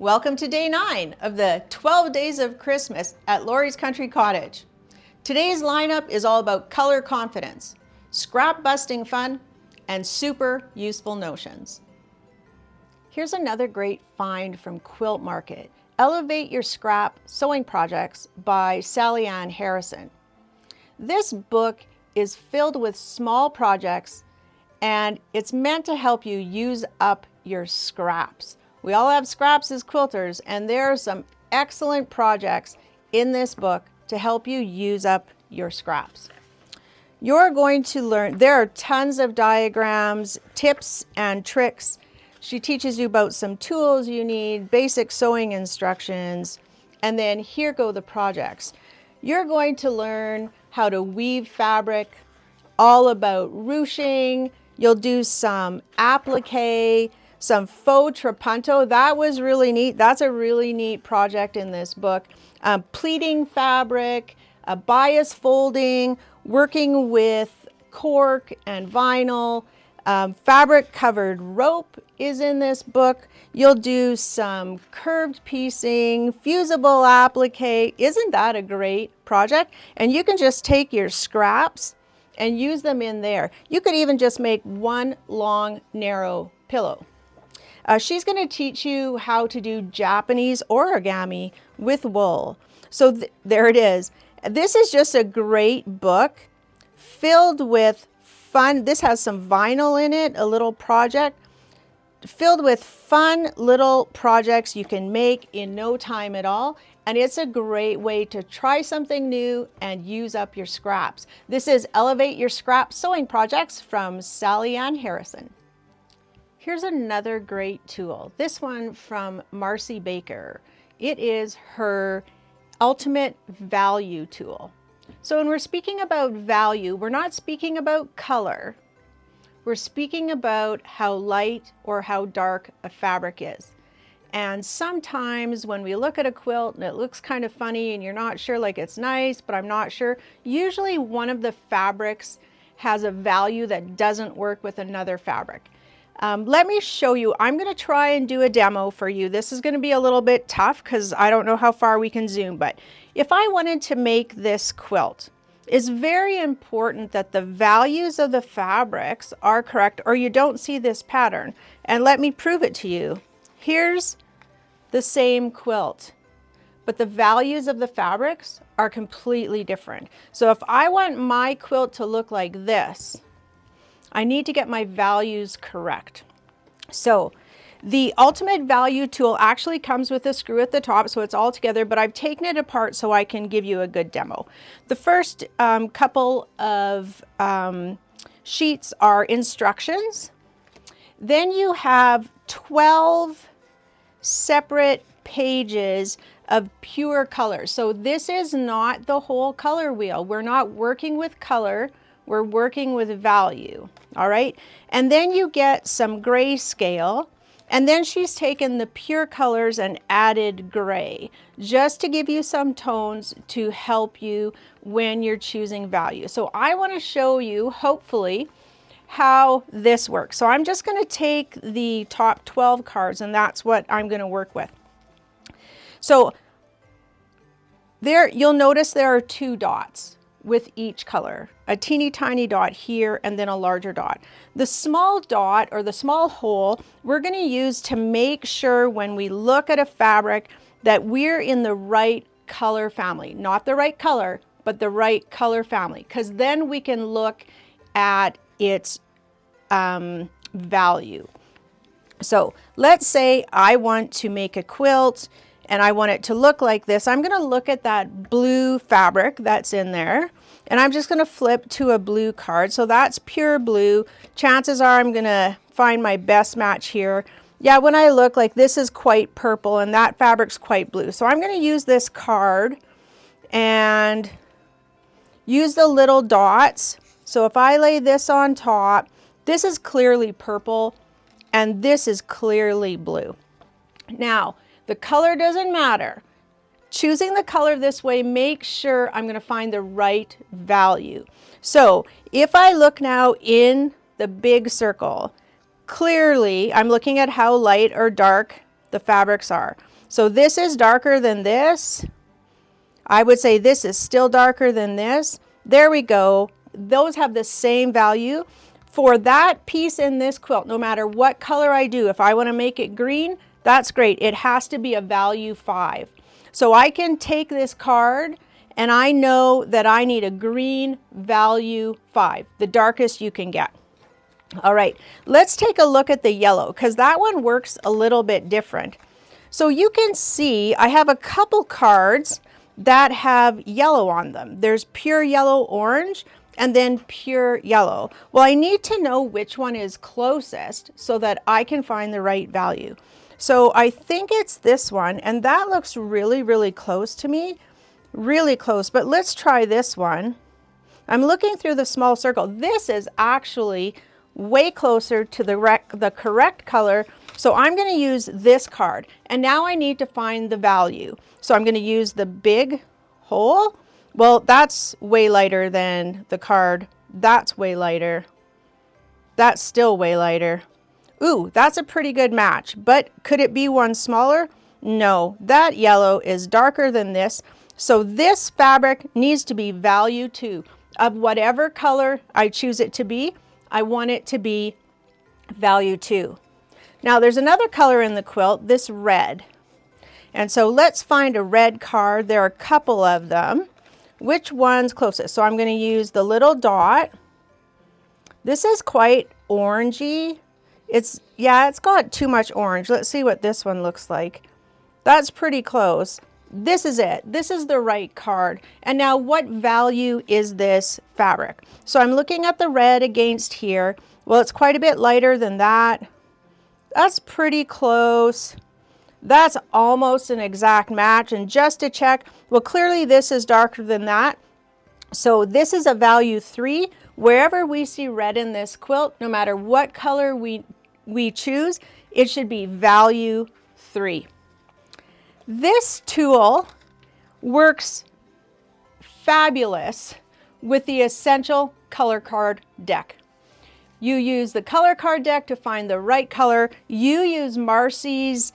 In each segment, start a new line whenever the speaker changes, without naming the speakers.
Welcome to day 9 of the 12 days of Christmas at Lori's Country Cottage. Today's lineup is all about color confidence, scrap busting fun, and super useful notions. Here's another great find from Quilt Market, Elevate Your Scrap Sewing Projects by Sally Ann Harrison. This book is filled with small projects and it's meant to help you use up your scraps. We all have scraps as quilters, and there are some excellent projects in this book to help you use up your scraps. You're going to learn, there are tons of diagrams, tips, and tricks. She teaches you about some tools you need, basic sewing instructions, and then here go the projects. You're going to learn how to weave fabric, all about ruching. You'll do some applique, some faux trapunto. That was really neat. That's a really neat project in this book. Pleating fabric, bias folding, working with cork and vinyl. Fabric covered rope is in this book. You'll do some curved piecing, fusible applique. Isn't that a great project? And you can just take your scraps and use them in there. You could even just make one long, narrow pillow. She's going to teach you how to do Japanese origami with wool. So there it is. This is just a great book filled with fun. This has some vinyl in it, a little project filled with fun little projects you can make in no time at all. And it's a great way to try something new and use up your scraps. This is Elevate Your Scrap Sewing Projects from Sally Ann Harrison. Here's another great tool. This one from Marcy Baker. It is her ultimate value tool. So when we're speaking about value, we're not speaking about color. We're speaking about how light or how dark a fabric is. And sometimes when we look at a quilt and it looks kind of funny and you're not sure, like it's nice, but I'm not sure, usually one of the fabrics has a value that doesn't work with another fabric. Let me show you. I'm going to try and do a demo for you. This is going to be a little bit tough because I don't know how far we can zoom, but if I wanted to make this quilt, it's very important that the values of the fabrics are correct or you don't see this pattern. And let me prove it to you. Here's the same quilt, but the values of the fabrics are completely different. So if I want my quilt to look like this, I need to get my values correct. So the ultimate value tool actually comes with a screw at the top, so it's all together, but I've taken it apart so I can give you a good demo. The first couple of sheets are instructions. Then you have 12 separate pages of pure color. So this is not the whole color wheel. We're not working with color. We're working with value, all right? And then you get some grayscale, and then she's taken the pure colors and added gray, just to give you some tones to help you when you're choosing value. So I wanna show you, hopefully, how this works. So I'm just gonna take the top 12 cards, and that's what I'm gonna work with. So there, you'll notice there are 2 dots with each color, a teeny tiny dot here and then a larger dot. The small dot or the small hole we're going to use to make sure when we look at a fabric that we're in the right color family, not the right color, but the right color family, because then we can look at its value. So let's say I want to make a quilt and I want it to look like this. I'm going to look at that blue fabric that's in there, and I'm just going to flip to a blue card. So that's pure blue. Chances are I'm going to find my best match here. Yeah, when I look, like this is quite purple and that fabric's quite blue. So I'm going to use this card and use the little dots. So if I lay this on top, this is clearly purple and this is clearly blue. Now, the color doesn't matter. Choosing the color this way makes sure I'm going to find the right value. So if I look now in the big circle, clearly I'm looking at how light or dark the fabrics are. So this is darker than this. I would say this is still darker than this. There we go. Those have the same value. For that piece in this quilt, no matter what color I do, if I want to make it green, that's great. It has to be a value 5. So I can take this card and I know that I need a green value 5, the darkest you can get. All right, let's take a look at the yellow because that one works a little bit different. So you can see I have a couple cards that have yellow on them. There's pure yellow orange and then pure yellow. Well, I need to know which one is closest so that I can find the right value. So I think it's this one, and that looks really, really close to me. Really close, but let's try this one. I'm looking through the small circle. This is actually way closer to the correct color. So I'm going to use this card. And now I need to find the value. So I'm going to use the big hole. Well, that's way lighter than the card. That's way lighter. That's still way lighter. Ooh, that's a pretty good match. But could it be one smaller? No, that yellow is darker than this. So this fabric needs to be value 2. Of whatever color I choose it to be, I want it to be value 2. Now there's another color in the quilt, this red. And so let's find a red card. There are a couple of them. Which one's closest? So I'm going to use the little dot. This is quite orangey. It's got too much orange. Let's see what this one looks like. That's pretty close. This is it. This is the right card. And now what value is this fabric? So I'm looking at the red against here. Well, it's quite a bit lighter than that. That's pretty close. That's almost an exact match. And just to check, well, clearly this is darker than that. So this is a value 3. Wherever we see red in this quilt, no matter what color we choose, it should be value 3. This tool works fabulous with the Essential Color Card deck. You use the color card deck to find the right color. You use Marcy's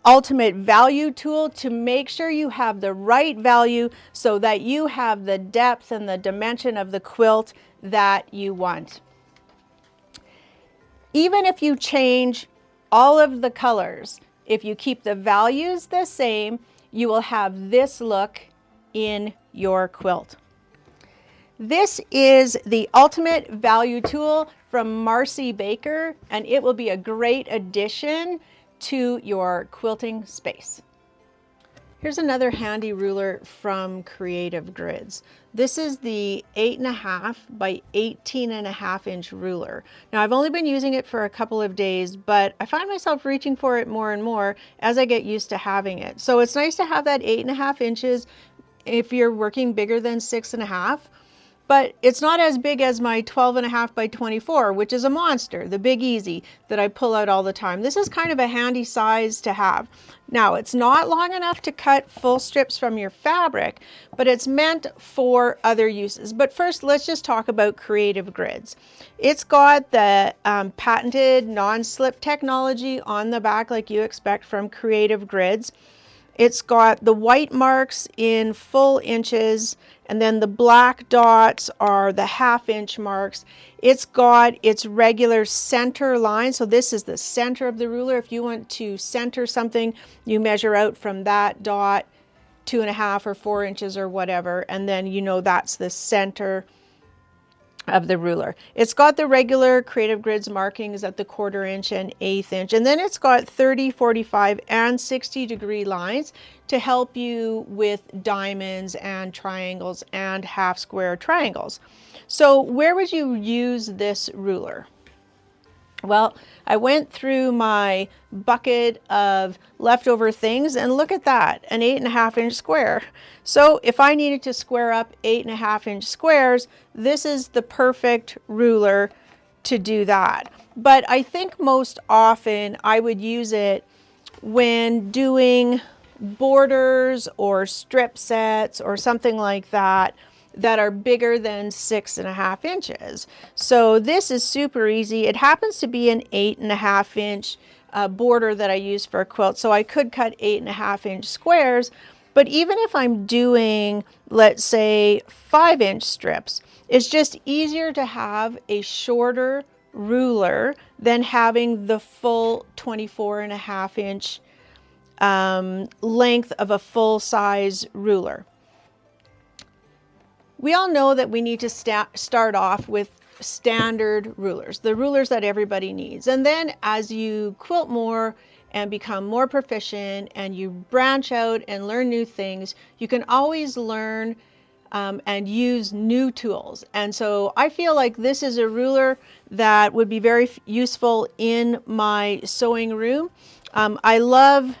Ultimate Value tool to make sure you have the right value so that you have the depth and the dimension of the quilt that you want. Even if you change all of the colors, if you keep the values the same, you will have this look in your quilt. This is the Ultimate Value tool from Marcy Baker, and it will be a great addition to your quilting space. Here's another handy ruler from Creative Grids. This is the 8.5 by 18.5 inch ruler. Now I've only been using it for a couple of days, but I find myself reaching for it more and more as I get used to having it. So it's nice to have that 8.5 inches if you're working bigger than 6.5. But it's not as big as my 12.5 by 24, which is a monster, the Big Easy that I pull out all the time. This is kind of a handy size to have. Now, it's not long enough to cut full strips from your fabric, but it's meant for other uses. But first, let's just talk about Creative Grids. It's got the patented non-slip technology on the back like you expect from Creative Grids. It's got the white marks in full inches, and then the black dots are the half-inch marks. It's got its regular center line, so this is the center of the ruler. If you want to center something, you measure out from that dot 2.5 or 4 inches or whatever, and then you know that's the center of the ruler. It's got the regular Creative Grids markings at the 1/4 inch and 1/8 inch, and then it's got 30, 45, and 60-degree lines to help you with diamonds and triangles and half square triangles. So where would you use this ruler? Well, I went through my bucket of leftover things, and look at that, an 8.5 inch square. So if I needed to square up 8.5 inch squares, this is the perfect ruler to do that. But I think most often I would use it when doing borders or strip sets or something like that that are bigger than 6.5 inches. So this is super easy. It happens to be an 8.5 inch border that I use for a quilt, so I could cut 8.5-inch squares. But even if I'm doing, let's say, 5-inch strips, it's just easier to have a shorter ruler than having the full 24.5-inch length of a full-size ruler. We all know that we need to start off with standard rulers, the rulers that everybody needs. And then as you quilt more and become more proficient and you branch out and learn new things, you can always learn and use new tools. And so I feel like this is a ruler that would be very useful in my sewing room. I love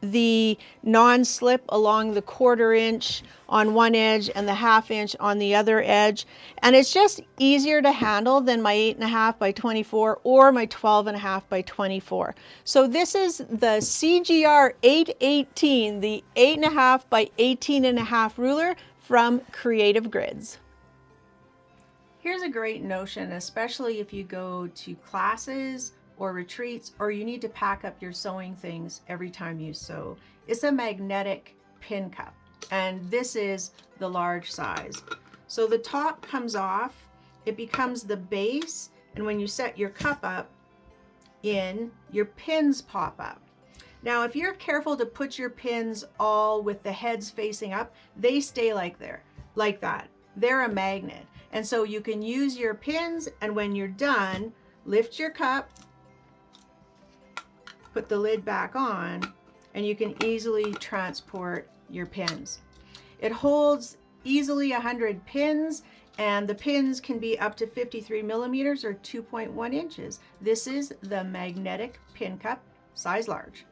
the non-slip along the 1/4 inch on one edge and the 1/2 inch on the other edge. And it's just easier to handle than my 8.5 by 24 or my 12.5 by 24. So this is the CGR 818, the 8.5 by 18.5 ruler from Creative Grids. Here's a great notion, especially if you go to classes or retreats, or you need to pack up your sewing things every time you sew. It's a magnetic pin cup, and this is the large size. So the top comes off, it becomes the base, and when you set your cup up in, your pins pop up. Now, if you're careful to put your pins all with the heads facing up, they stay like that. They're a magnet. And so you can use your pins, and when you're done, lift your cup, put the lid back on, and you can easily transport your pins. It holds easily 100 pins, and the pins can be up to 53 millimeters or 2.1 inches. This is the magnetic pin cup, size large.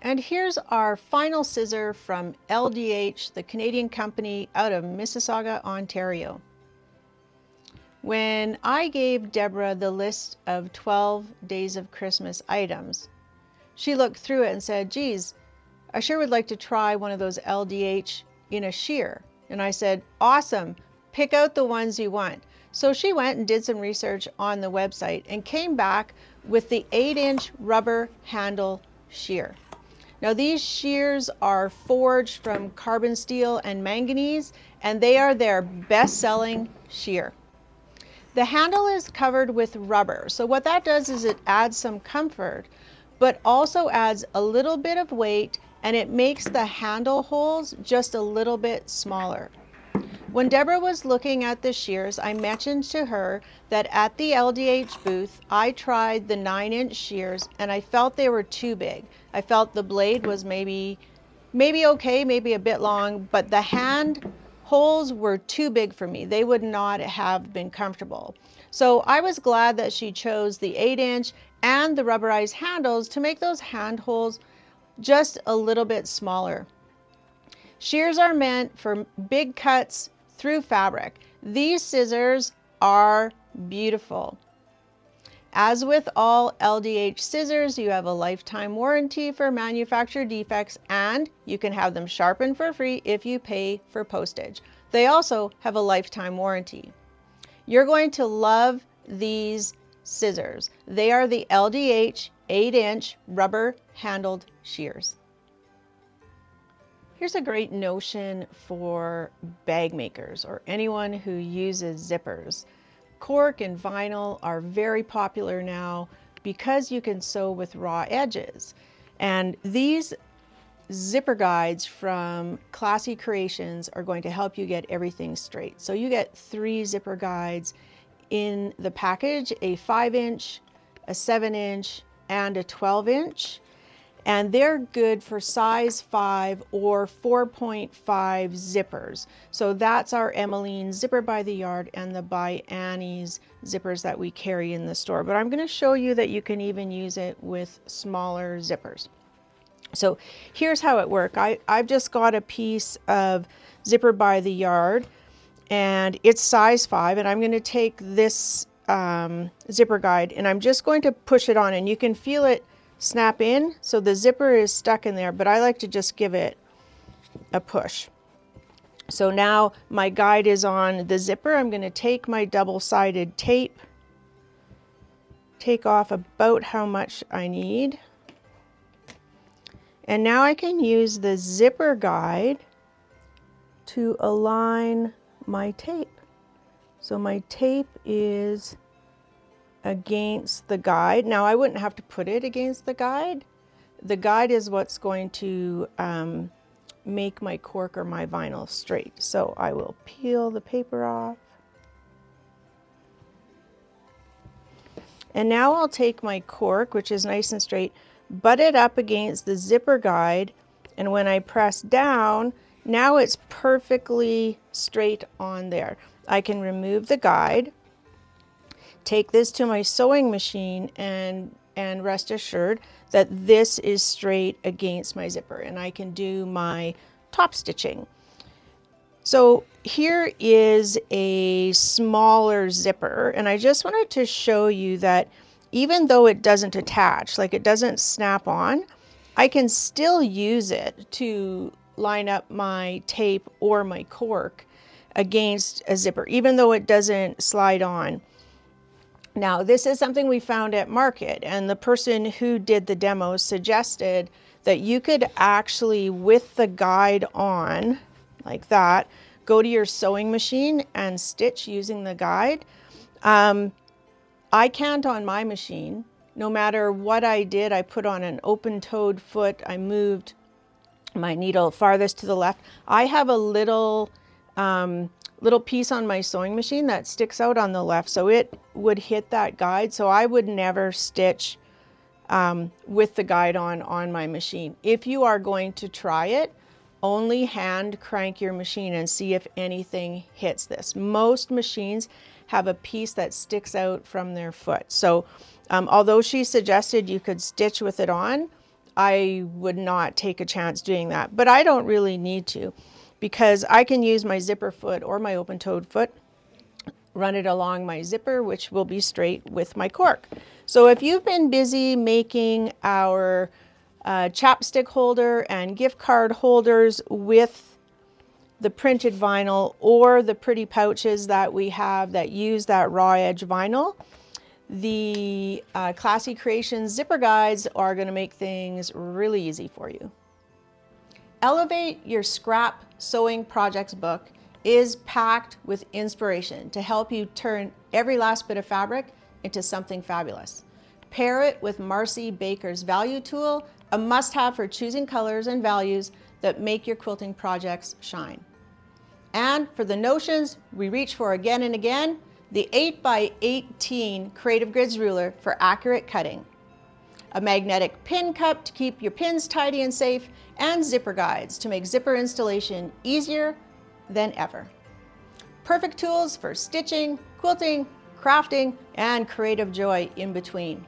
And here's our final scissor from LDH, the Canadian company out of Mississauga, Ontario. When I gave Deborah the list of 12 Days of Christmas items, she looked through it and said, geez, I sure would like to try one of those LDH in a shear. And I said, awesome, pick out the ones you want. So she went and did some research on the website and came back with the 8-inch rubber handle shear. Now these shears are forged from carbon steel and manganese, and they are their best-selling shear. The handle is covered with rubber, so what that does is it adds some comfort, but also adds a little bit of weight, and it makes the handle holes just a little bit smaller. When Deborah was looking at the shears, I mentioned to her that at the LDH booth, I tried the 9-inch shears, and I felt they were too big. I felt the blade was maybe okay, maybe a bit long, but the hand holes were too big for me. They would not have been comfortable. So I was glad that she chose the 8-inch and the rubberized handles to make those hand holes just a little bit smaller. Shears are meant for big cuts through fabric. These scissors are beautiful. As with all LDH scissors, you have a lifetime warranty for manufacturer defects, and you can have them sharpened for free if you pay for postage. They also have a lifetime warranty. You're going to love these scissors. They are the LDH 8-inch rubber handled shears. Here's a great notion for bag makers or anyone who uses zippers. Cork and vinyl are very popular now because you can sew with raw edges. And these zipper guides from Classy Creations are going to help you get everything straight. So you get 3 zipper guides in the package, a 5-inch, a 7-inch, and a 12-inch. And they're good for size 5 or 4.5 zippers. So that's our Emmeline zipper by the yard and the by Annie's zippers that we carry in the store. But I'm going to show you that you can even use it with smaller zippers. So here's how it works. I've just got a piece of zipper by the yard, and it's size 5, and I'm going to take this zipper guide and I'm just going to push it on, and you can feel it snap in, so the zipper is stuck in there, but I like to just give it a push. So now my guide is on the zipper. I'm going to take my double-sided tape take off about how much I need. And now I can use the zipper guide to align my tape. So my tape is against the guide. Now I wouldn't have to put it against the guide. The guide is what's going to make my cork or my vinyl straight. So I will peel the paper off. And now I'll take my cork, which is nice and straight, butt it up against the zipper guide, and when I press down, now it's perfectly straight on there. I can remove the guide, take this to my sewing machine, and rest assured that this is straight against my zipper, and I can do my top stitching. So here is a smaller zipper, and I just wanted to show you that even though it doesn't attach, like it doesn't snap on, I can still use it to line up my tape or my cork against a zipper, even though it doesn't slide on. Now, this is something we found at market, and the person who did the demo suggested that you could actually, with the guide on, like that, go to your sewing machine and stitch using the guide. I can't on my machine. No matter what I did, I put on an open-toed foot, I moved my needle farthest to the left. I have a little piece on my sewing machine that sticks out on the left, so it would hit that guide. So I would never stitch with the guide on my machine. If you are going to try it, only hand crank your machine and see if anything hits this. Most machines have a piece that sticks out from their foot. So although she suggested you could stitch with it on, I would not take a chance doing that. But I don't really need to, because I can use my zipper foot or my open-toed foot, run it along my zipper, which will be straight with my cork. So if you've been busy making our chapstick holder and gift card holders with the printed vinyl, or the pretty pouches that we have that use that raw edge vinyl, the Classy Creations zipper guides are going to make things really easy for you. Elevate Your Scrap Sewing Projects book is packed with inspiration to help you turn every last bit of fabric into something fabulous. Pair it with Marcy Baker's Value Tool, a must-have for choosing colors and values that make your quilting projects shine. And for the notions we reach for again and again, the 8x18 Creative Grids ruler for accurate cutting, a magnetic pin cup to keep your pins tidy and safe, and zipper guides to make zipper installation easier than ever. Perfect tools for stitching, quilting, crafting, and creative joy in between.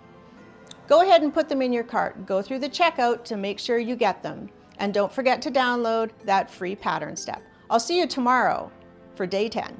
Go ahead and put them in your cart. Go through the checkout to make sure you get them. And don't forget to download that free pattern step. I'll see you tomorrow for day 10.